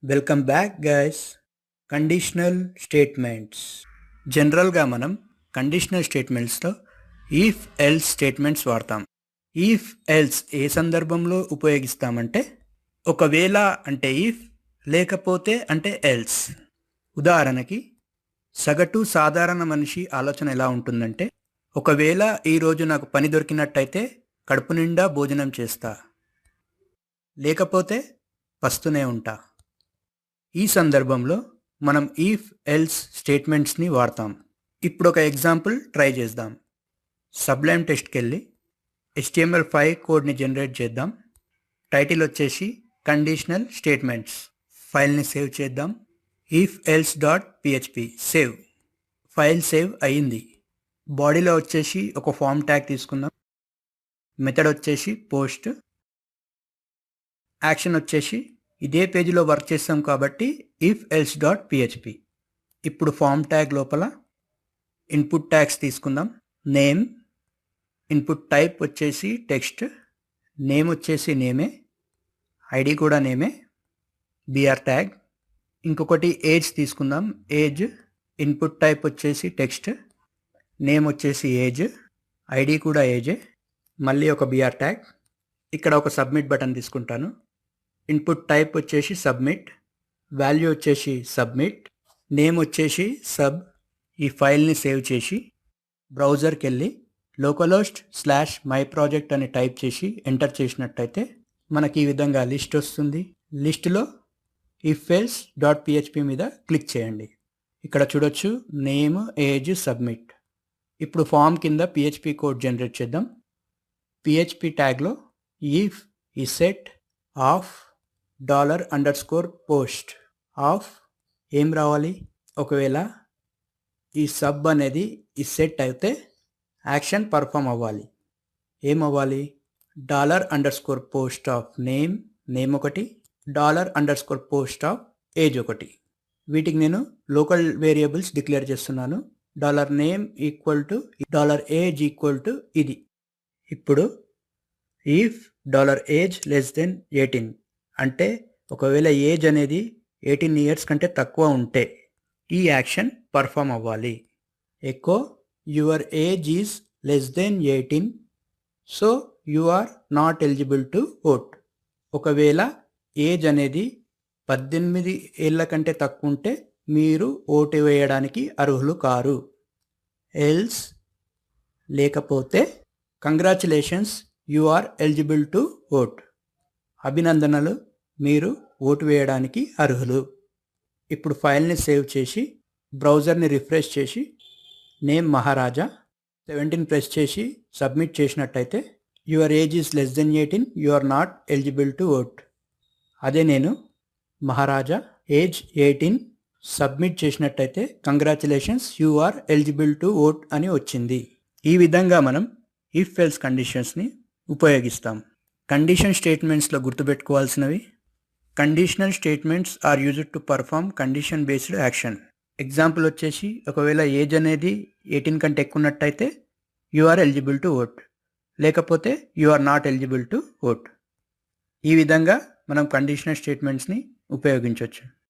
Welcome back guys. Conditional statements. జనరల్గా మనం conditional స్టేట్మెంట్స్లో if else statements వాడతాం. ఈఫ్ ఎల్స్ ఏ సందర్భంలో ఉపయోగిస్తామంటే ఒకవేళ అంటే ఈఫ్, లేకపోతే అంటే ఎల్స్. ఉదాహరణకి సగటు సాధారణ మనిషి ఆలోచన ఎలా ఉంటుందంటే, ఒకవేళ ఈరోజు నాకు పని దొరికినట్టయితే కడుపు నిండా భోజనం చేస్తా, లేకపోతే పస్తూనే ఉంటా. ఈ సందర్భంలో మనం ఈఫ్ ఎల్స్ స్టేట్మెంట్స్ని వాడతాం. ఇప్పుడు ఒక ఎగ్జాంపుల్ ట్రై చేద్దాం. సబ్లైమ్ టెస్ట్కి వెళ్ళి HTML5 కోడ్ని జనరేట్ చేద్దాం. టైటిల్ వచ్చేసి కండిషనల్ స్టేట్మెంట్స్. ఫైల్ని సేవ్ చేద్దాం. If else .php save. File save అయ్యింది. బాడీలో వచ్చేసి ఒక ఫామ్ ట్యాగ్ తీసుకుందాం. మెథడ్ వచ్చేసి పోస్ట్. యాక్షన్ వచ్చేసి ఇదే పేజీలో వర్క్ చేస్తాం కాబట్టి ఇఫ్ ఎల్స్ .php. ఇప్పుడు ఫామ్ ట్యాగ్ లోపల ఇన్పుట్ ట్యాగ్స్ తీసుకుందాం. నేమ్, ఇన్పుట్ టైప్ వచ్చేసి టెక్స్ట్, నేమ్ వచ్చేసి నేమే, ఐడి కూడా నేమే, బిఆర్ ట్యాగ్. ఇంకొకటి ఏజ్ తీసుకుందాం. ఏజ్, ఇన్పుట్ టైప్ వచ్చేసి టెక్స్ట్, నేమ్ వచ్చేసి ఏజ్, ఐడి కూడా ఏజే, మళ్ళీ ఒక బిఆర్ ట్యాగ్. ఇక్కడ ఒక సబ్మిట్ బటన్ తీసుకుంటాను. ఇన్పుట్ టైప్ వచ్చేసి సబ్మిట్, వాల్యూ వచ్చేసి సబ్మిట్, నేమ్ వచ్చేసి సబ్. ఈ ఫైల్ని సేవ్ చేసి బ్రౌజర్కి వెళ్ళి localhost/myproject అని టైప్ చేసి ఎంటర్ చేసినట్టయితే మనకి ఈ విధంగా లిస్ట్ వస్తుంది. లిస్టులో ఇఫ్ ఎల్స్ .php మీద క్లిక్ చేయండి. ఇక్కడ చూడొచ్చు నేమ్, ఏజ్, సబ్మిట్. ఇప్పుడు ఫామ్ కింద PHP కోడ్ జనరేట్ చేద్దాం. PHP ట్యాగ్లో ఇఫ్ ఈ సెట్ ఆఫ్ $_post ఆఫ్ ఏం రావాలి, ఒకవేళ ఈ సబ్ అనేది ఈ సెట్ అయితే యాక్షన్ పర్ఫామ్ అవ్వాలి. ఏమవ్వాలి, $_post ఆఫ్ నేమ్, నేమ్ ఒకటి, $_post ఆఫ్ ఏజ్ ఒకటి. వీటికి నేను లోకల్ వేరియబుల్స్ డిక్లేర్ చేస్తున్నాను. $name = $age = ఇది. ఇప్పుడు ఇఫ్ $age <18 అంటే ఒకవేళ ఏజ్ అనేది 18 ఇయర్స్ కంటే తక్కువ ఉంటే ఈ యాక్షన్ పర్ఫామ్ అవ్వాలి. Echo your age is <18 so you are not eligible to vote. ఒకవేళ ఏజ్ అనేది 18 ఏళ్ళ కంటే తక్కువ ఉంటే మీరు ఓటు వేయడానికి అర్హులు కారు. ఎల్స్, లేకపోతే congratulations, you are eligible to vote. అభినందనలు, మీరు ఓటు వేయడానికి అర్హులు. ఇప్పుడు ఫైల్ని సేవ్ చేసి బ్రౌజర్ని రిఫ్రెష్ చేసి నేమ్ మహారాజా 17 ప్రెస్ చేసి సబ్మిట్ చేసినట్టయితే your age is <18, you are not eligible to vote. అదే నేను మహారాజా ఏజ్ 18 సబ్మిట్ చేసినట్టయితే congratulations, you are eligible to vote అని వచ్చింది. ఈ విధంగా మనం ఇఫ్ ఎల్స్ కండిషన్స్ని ఉపయోగిస్తాం. కండిషన్ స్టేట్మెంట్స్లో గుర్తుపెట్టుకోవాల్సినవి: conditional statements are used to perform condition based action. Example వచ్చేసి ఒకవేళ ఏజ్ అనేది 18 కంటే ఎక్కువ ఉన్నట్టయితే you are eligible to vote, లేకపోతే you are not eligible to vote. ఈ విధంగా మనం కండిషనల్ స్టేట్మెంట్స్ని ఉపయోగించవచ్చు.